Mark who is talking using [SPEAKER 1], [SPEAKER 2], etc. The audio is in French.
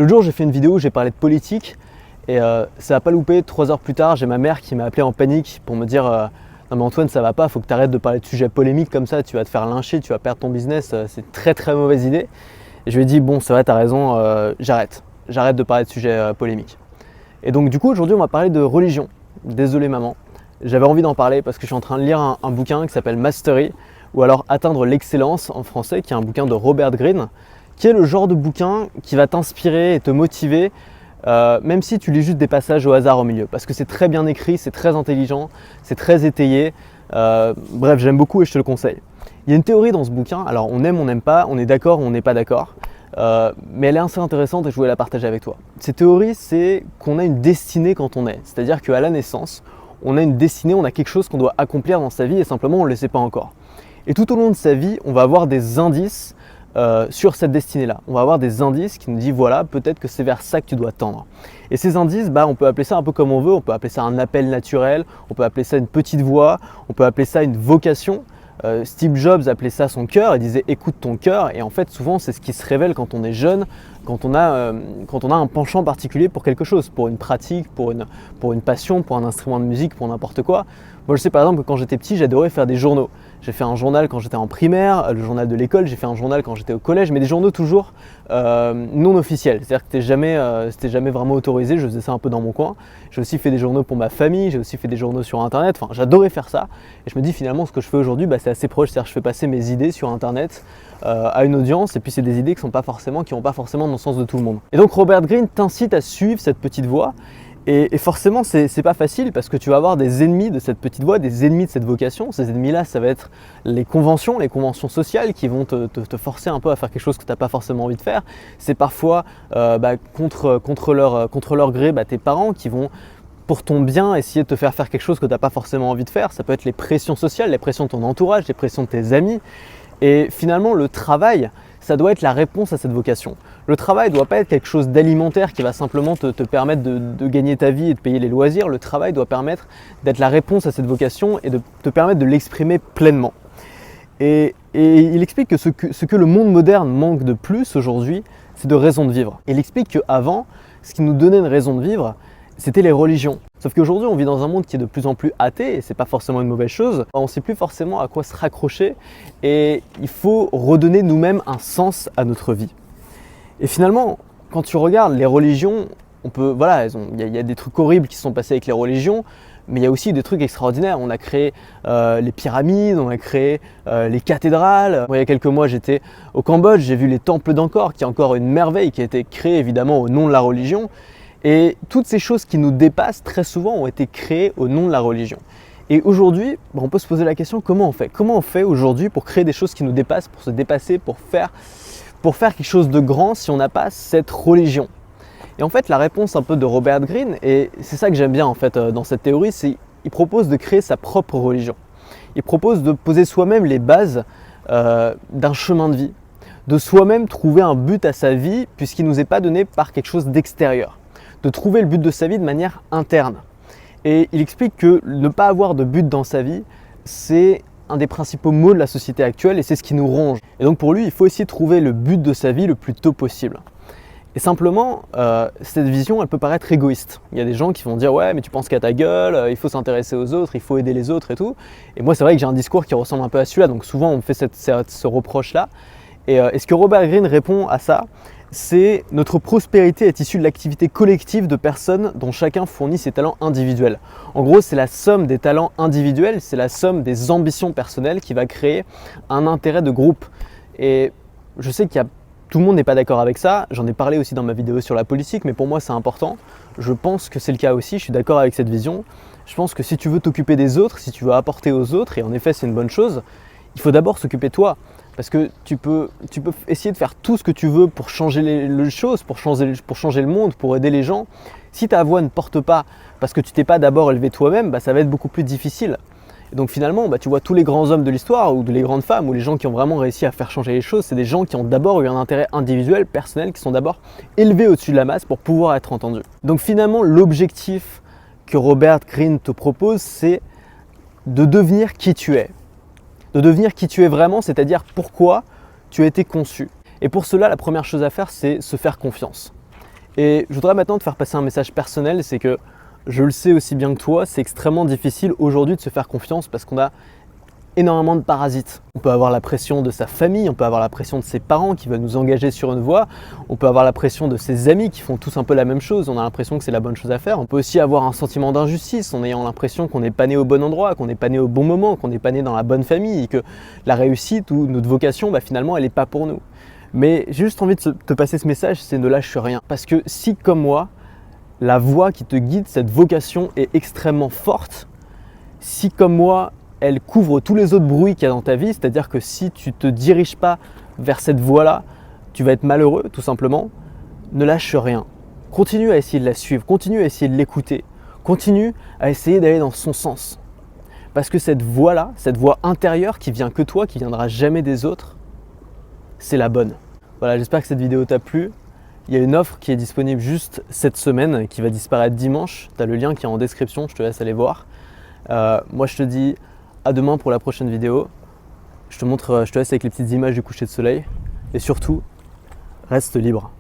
[SPEAKER 1] L'autre jour, j'ai fait une vidéo où j'ai parlé de politique et ça n'a pas loupé. 3 heures plus tard, j'ai ma mère qui m'a appelé en panique pour me dire non mais Antoine, ça va pas, faut que tu arrêtes de parler de sujets polémiques comme ça, tu vas te faire lyncher, tu vas perdre ton business, c'est très très mauvaise idée. Et je lui ai dit bon, c'est vrai, t'as raison, j'arrête de parler de sujets polémiques. Et donc du coup, aujourd'hui, on va parler de religion. Désolé maman, j'avais envie d'en parler parce que je suis en train de lire un bouquin qui s'appelle Mastery, ou alors Atteindre l'excellence en français, qui est un bouquin de Robert Greene, qui est le genre de bouquin qui va t'inspirer et te motiver, même si tu lis juste des passages au hasard au milieu, parce que c'est très bien écrit, c'est très intelligent, c'est très étayé, bref, j'aime beaucoup et je te le conseille. Il y a une théorie dans ce bouquin, alors on aime, on n'aime pas, on est d'accord ou on n'est pas d'accord, mais elle est assez intéressante et je voulais la partager avec toi. Cette théorie, c'est qu'on a une destinée quand on est, c'est-à-dire qu'à la naissance, on a une destinée, on a quelque chose qu'on doit accomplir dans sa vie et simplement on ne le sait pas encore. Et tout au long de sa vie, on va avoir des indices sur cette destinée-là. On va avoir des indices qui nous disent voilà, peut-être que c'est vers ça que tu dois tendre. Et ces indices, on peut appeler ça un peu comme on veut, on peut appeler ça un appel naturel, on peut appeler ça une petite voix, on peut appeler ça une vocation. Steve Jobs appelait ça son cœur, il disait écoute ton cœur, et en fait souvent c'est ce qui se révèle quand on est jeune, quand on a un penchant particulier pour quelque chose, pour une pratique, pour une passion, pour un instrument de musique, pour n'importe quoi. Moi je sais par exemple que quand j'étais petit, j'adorais faire des journaux. J'ai fait un journal quand j'étais en primaire, le journal de l'école, j'ai fait un journal quand j'étais au collège, mais des journaux toujours non officiels, c'est-à-dire que c'était jamais vraiment autorisé, je faisais ça un peu dans mon coin. J'ai aussi fait des journaux pour ma famille, j'ai aussi fait des journaux sur internet, enfin j'adorais faire ça, et je me dis finalement ce que je fais aujourd'hui c'est assez proche, c'est-à-dire que je fais passer mes idées sur internet à une audience, et puis c'est des idées qui n'ont pas forcément dans le sens de tout le monde. Et donc Robert Greene t'incite à suivre cette petite voie. Et forcément, c'est pas facile parce que tu vas avoir des ennemis de cette petite voie, des ennemis de cette vocation. Ces ennemis-là, ça va être les conventions sociales qui vont te forcer un peu à faire quelque chose que tu n'as pas forcément envie de faire. C'est parfois contre leur gré tes parents qui vont, pour ton bien, essayer de te faire quelque chose que tu n'as pas forcément envie de faire. Ça peut être les pressions sociales, les pressions de ton entourage, les pressions de tes amis. Et finalement, le travail, ça doit être la réponse à cette vocation. Le travail ne doit pas être quelque chose d'alimentaire qui va simplement te permettre de gagner ta vie et de payer les loisirs. Le travail doit permettre d'être la réponse à cette vocation et de te permettre de l'exprimer pleinement. Et il explique que ce que le monde moderne manque de plus aujourd'hui, c'est de raison de vivre. Il explique qu'avant, ce qui nous donnait une raison de vivre, c'était les religions. Sauf qu'aujourd'hui, on vit dans un monde qui est de plus en plus athée, et c'est pas forcément une mauvaise chose. On ne sait plus forcément à quoi se raccrocher, et il faut redonner nous-mêmes un sens à notre vie. Et finalement, quand tu regardes les religions, il y a des trucs horribles qui se sont passés avec les religions, mais il y a aussi des trucs extraordinaires. On a créé les pyramides, on a créé les cathédrales. Il y a quelques mois, j'étais au Cambodge, j'ai vu les temples d'Angkor, qui est encore une merveille, qui a été créée évidemment au nom de la religion. Et toutes ces choses qui nous dépassent, très souvent, ont été créées au nom de la religion. Et aujourd'hui, on peut se poser la question, comment on fait ? Comment on fait aujourd'hui pour créer des choses qui nous dépassent, pour se dépasser, pour faire quelque chose de grand si on n'a pas cette religion ? Et en fait, la réponse un peu de Robert Greene, et c'est ça que j'aime bien en fait dans cette théorie, c'est qu'il propose de créer sa propre religion. Il propose de poser soi-même les bases d'un chemin de vie, de soi-même trouver un but à sa vie puisqu'il ne nous est pas donné par quelque chose d'extérieur, de trouver le but de sa vie de manière interne. Et il explique que ne pas avoir de but dans sa vie, c'est un des principaux maux de la société actuelle et c'est ce qui nous ronge. Et donc pour lui, il faut essayer de trouver le but de sa vie le plus tôt possible. Et simplement, cette vision, elle peut paraître égoïste. Il y a des gens qui vont dire « ouais, mais tu penses qu'à ta gueule, il faut s'intéresser aux autres, il faut aider les autres et tout ». Et moi, c'est vrai que j'ai un discours qui ressemble un peu à celui-là, donc souvent on me fait ce reproche-là. Et ce que Robert Greene répond à ça, c'est « notre prospérité est issue de l'activité collective de personnes dont chacun fournit ses talents individuels ». En gros, c'est la somme des talents individuels, c'est la somme des ambitions personnelles qui va créer un intérêt de groupe. Et je sais tout le monde n'est pas d'accord avec ça, j'en ai parlé aussi dans ma vidéo sur la politique, mais pour moi c'est important. Je pense que c'est le cas aussi, je suis d'accord avec cette vision. Je pense que si tu veux t'occuper des autres, si tu veux apporter aux autres, et en effet c'est une bonne chose, il faut d'abord s'occuper de toi. Parce que tu peux essayer de faire tout ce que tu veux pour changer les choses, pour changer le monde, pour aider les gens. Si ta voix ne porte pas parce que tu t'es pas d'abord élevé toi-même, ça va être beaucoup plus difficile. Et donc finalement, tu vois tous les grands hommes de l'histoire ou les grandes femmes ou les gens qui ont vraiment réussi à faire changer les choses, c'est des gens qui ont d'abord eu un intérêt individuel, personnel, qui sont d'abord élevés au-dessus de la masse pour pouvoir être entendus. Donc finalement, l'objectif que Robert Greene te propose, c'est de devenir qui tu es. De devenir qui tu es vraiment, c'est-à-dire pourquoi tu as été conçu. Et pour cela, la première chose à faire, c'est se faire confiance. Et je voudrais maintenant te faire passer un message personnel, c'est que je le sais aussi bien que toi, c'est extrêmement difficile aujourd'hui de se faire confiance parce qu'on a énormément de parasites. On peut avoir la pression de sa famille, on peut avoir la pression de ses parents qui veulent nous engager sur une voie, on peut avoir la pression de ses amis qui font tous un peu la même chose, on a l'impression que c'est la bonne chose à faire. On peut aussi avoir un sentiment d'injustice en ayant l'impression qu'on n'est pas né au bon endroit, qu'on n'est pas né au bon moment, qu'on n'est pas né dans la bonne famille et que la réussite ou notre vocation, finalement, elle n'est pas pour nous. Mais j'ai juste envie de te passer ce message, c'est ne lâche rien. Parce que si, comme moi, la voie qui te guide, cette vocation est extrêmement forte, si, comme moi, elle couvre tous les autres bruits qu'il y a dans ta vie, c'est-à-dire que si tu ne te diriges pas vers cette voie-là, tu vas être malheureux tout simplement. Ne lâche rien. Continue à essayer de la suivre, continue à essayer de l'écouter, continue à essayer d'aller dans son sens. Parce que cette voie-là, cette voie intérieure qui vient que toi, qui viendra jamais des autres, c'est la bonne. Voilà, j'espère que cette vidéo t'a plu. Il y a une offre qui est disponible juste cette semaine, qui va disparaître dimanche. Tu as le lien qui est en description, je te laisse aller voir. Moi je te dis à demain pour la prochaine vidéo. Je te laisse avec les petites images du coucher de soleil. Et surtout, reste libre.